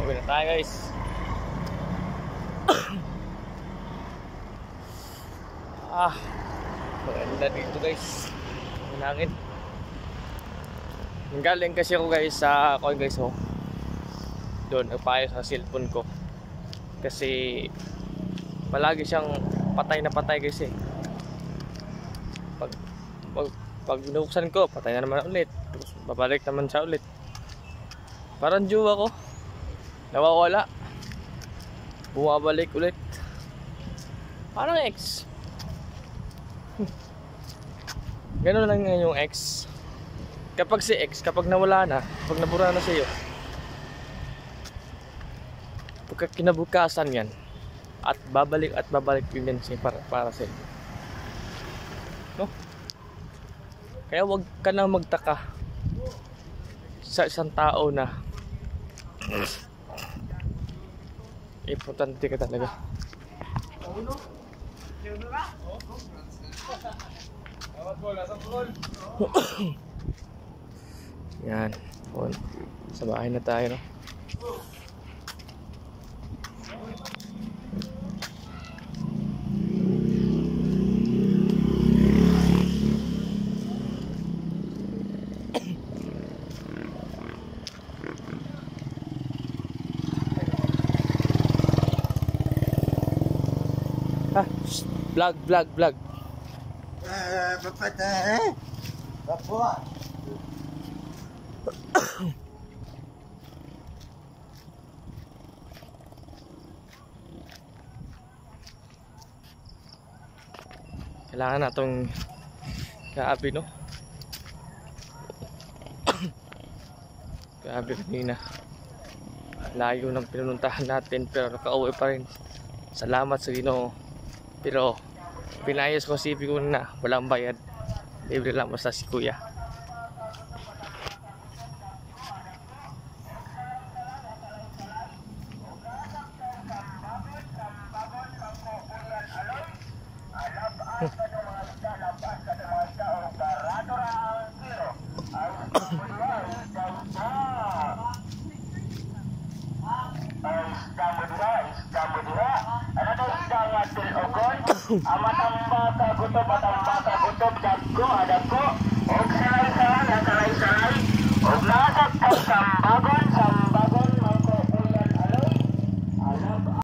Uwi na tayo guys. Maganda dito guys. Hinangin. Galing kasi ako guys sa guys doon nagpaayos sa cellphone ko. Kasi palagi siyang patay na patay guys eh. Pag binuksan ko, patay na naman ulit. Tapos babalik naman siya ulit. Parang jowa ko. Nawawala. Bumabalik ulit. Parang ex. Ganun lang yung ex. Kapag si ex, kapag nawala na, kapag nabura na sa'yo, pagka kinabukasan yan, at babalik yun yan para sa'yo. No? Kaya wag ka na magtaka sa isang tao na importante ka talaga. Yan. Sa bahay na tayo, no? Vlog. Kailangan natong kaabi, no? Kaabi kanina. Layo ng pinuntahan natin pero nakauwi pa rin. Salamat sa Ginoo. Pero pinayos ko si ko na walang bayad. Libre lang basta si kuya. Amatang bata gutob, dagko, adagko.